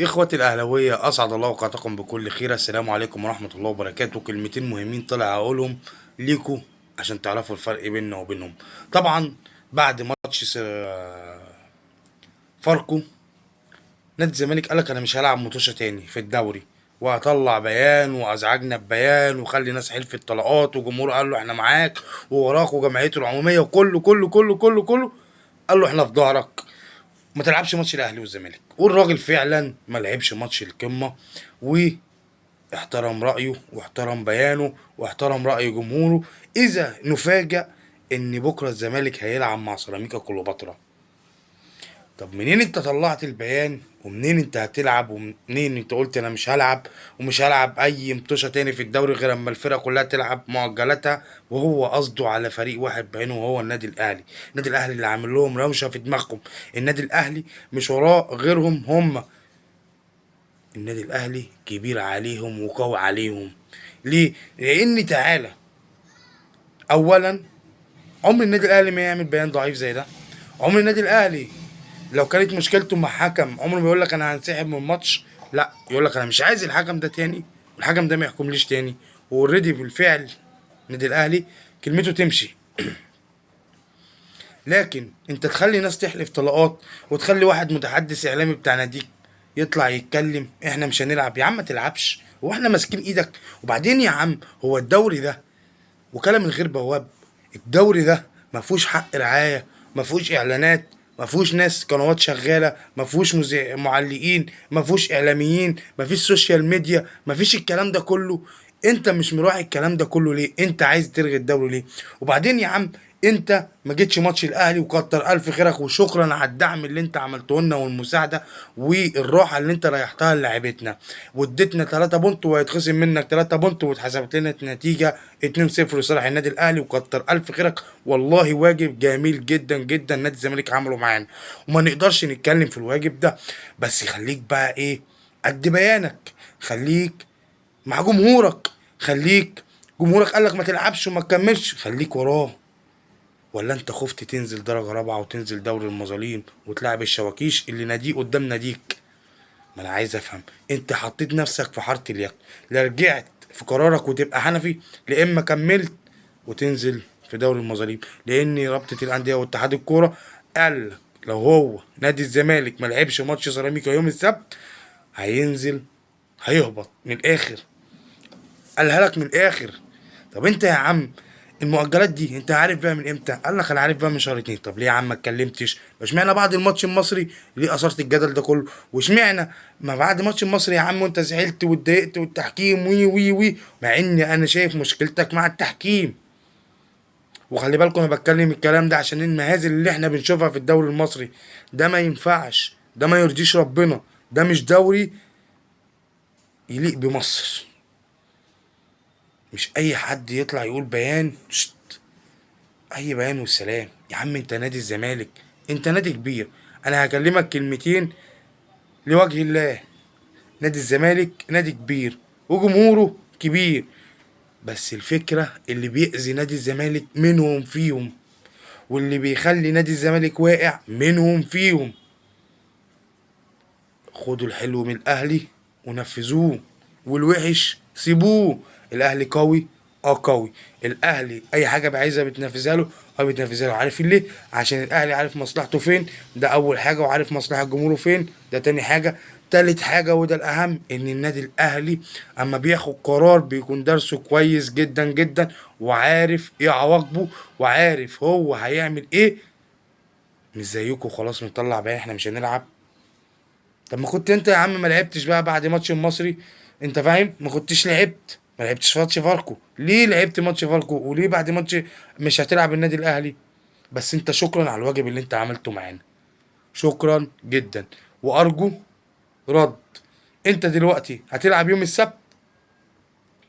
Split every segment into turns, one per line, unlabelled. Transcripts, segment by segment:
إخوتي الأهلاوية، أسعد الله أوقاتكم بكل خير. السلام عليكم ورحمة الله وبركاته. كلمتين مهمين طلع أقولهم ليكوا عشان تعرفوا الفرق بيننا وبينهم. طبعا بعد ماتش فاركو، نادي الزمالك قالك أنا مش هلعب مطوشة تاني في الدوري، وهطلع بيان وأزعجنا ببيان وخلي ناس حلف الطلقات، وجمهور قال له احنا معاك ووراك، وجمعيته العمومية وكله كله كله كله كله قال له احنا في ظهرك، ما تلعبش ماتش الاهلي والزمالك. والراجل فعلا ما لعبش ماتش القمه، واحترم رايه واحترم بيانه واحترم راي جمهوره. اذا نفاجأ ان بكره الزمالك هيلعب مع سيراميكا كليوباترا، طب منين انت طلعت البيان؟ ومنين انت هتلعب؟ ومنين انت قلت انا مش هلعب ومش هلعب اي مطوشه تاني في الدوري غير اما الفرقه كلها تلعب مؤجلاتها؟ وهو قصده على فريق واحد بعينه، وهو النادي الاهلي. النادي الاهلي اللي عامل لهم روشه في دماغهم. النادي الاهلي مش وراه غيرهم هم. النادي الاهلي كبير عليهم وقوي عليهم. ليه؟ لان تعالى، اولا عمر النادي الاهلي ما يعمل بيان ضعيف زي ده. عمر النادي الاهلي لو كانت مشكلته مع حكم عمره ما يقول لك انا هنسحب من الماتش، لا، يقول لك انا مش عايز الحكم ده تاني، والحكم ده ما يحكمليش تاني. واوريدي بالفعل النادي الاهلي كلمته تمشي. لكن انت تخلي ناس تحلف طلقات، وتخلي واحد متحدث اعلامي بتاع ناديك يطلع يتكلم احنا مش هنلعب. يا عم ما تلعبش، هو احنا ماسكين ايدك؟ وبعدين يا عم، هو الدوري ده وكاله من غير بواب؟ الدوري ده ما فيهوش حق رعايه، ما فيهوش اعلانات، ما فيهوش ناس قنوات شغاله، ما فيهوش معلقين، ما فيهوش اعلاميين، ما فيش سوشيال ميديا، ما فيش الكلام ده كله. انت مش مراعي الكلام ده كله ليه؟ انت عايز تلغي الدوري ليه؟ وبعدين يا عم، انت ما جيتش ماتش الاهلي، وكتر الف خيرك وشكرا على الدعم اللي انت عملته لنا والمساعده والراحه اللي انت ريحتها للاعيبتنا، واديتنا 3 بونت وهيتخصم منك 3 بونت، واتحسبت لنا النتيجه 2-0 لصالح النادي الاهلي، وكتر الف خيرك. والله واجب جميل جدا جدا نادي الزمالك عمله معانا، وما نقدرش نتكلم في الواجب ده. بس خليك بقى ايه؟ قد بيانك. خليك مع جمهورك. خليك جمهورك قالك ما تلعبش وما تكملش، خليك وراه. ولا انت خفت تنزل درجة رابعة وتنزل دوري المظالم وتلعب الشواكيش اللي ناديه قدام ناديك؟ ما انا عايز افهم، انت حطيت نفسك في حارة اليك. لا رجعت في قرارك وتبقى حنفي، لا اما كملت وتنزل في دوري المظالم. لان رابطة الاندية واتحاد الكورة قال لك لو هو نادي الزمالك ما لعبش ماتش سيراميكا يوم السبت هينزل، هيهبط من الاخر. قالها لك من الاخر. طب انت يا عم، المؤجلات دي انت عارف بقى من امتى؟ قال لك انا عارف بقى من شهر 2. طب ليه يا عم ما اتكلمتش؟ اشمعنى بعد الماتش المصري ليه اثرت الجدل ده كله؟ واشمعنى ما بعد ماتش المصري يا عم وانت زعلت واتضايقت والتحكيم وي وي وي، مع اني انا شايف مشكلتك مع التحكيم. وخلي بالكم انا بتكلم الكلام ده عشان المهازل اللي احنا بنشوفها في الدوري المصري ده ما ينفعش، ده ما يرضيش ربنا، ده مش دوري يليق بمصر. مش اي حد يطلع يقول بيان اي بيان والسلام. يا عم انت نادي الزمالك، انت نادي كبير. انا هكلمك كلمتين لوجه الله. نادي الزمالك نادي كبير وجمهوره كبير، بس الفكرة اللي بيأذي نادي الزمالك منهم فيهم، واللي بيخلي نادي الزمالك واقع منهم فيهم. خدوا الحلو من الاهلي ونفذوه، والوحش سيبوه. الاهلي قوي، اه قوي. الاهلي اي حاجه عايزها بتنفذها له، اه بتنفذها له. عارفين ليه؟ عشان الاهلي عارف مصلحته فين، ده اول حاجه، وعارف مصلحه جمهوره فين، ده تاني حاجه. تالت حاجة وده الأهم، إن النادي الأهلي أما بياخد قرار بيكون درسه كويس جدا جدا، وعارف إيه عواقبه، وعارف هو هيعمل إيه. مش زيكم خلاص مطلع بقى إحنا مش هنلعب. طب ما كنت انت يا عم ما لعبتش بقى بعد ماتش المصري؟ انت فاهم؟ ما كنتش لعبت، ما لعبتش ماتش فاركو. ليه لعبت ماتش فاركو؟ وليه بعد ماتش مش هتلعب النادي الاهلي؟ بس انت شكرا على الواجب اللي انت عملته معانا، شكرا جدا. وارجو رد. انت دلوقتي هتلعب يوم السبت،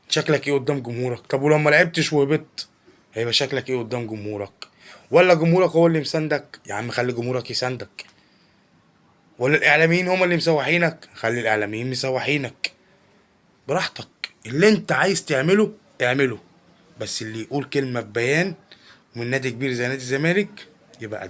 شكلك ايه قدام جمهورك؟ طب ولو ما لعبتش وهبطت هيبقى شكلك ايه قدام جمهورك؟ ولا جمهورك هو اللي مساندك؟ يا عم خلي جمهورك يساندك. ولا الاعلاميين هم اللي مسوحينك؟ خلي الاعلاميين مسوحينك. براحتك، اللي انت عايز تعمله اعمله. بس اللي يقول كلمة في بيان من نادي كبير زي نادي الزمالك يبقى قد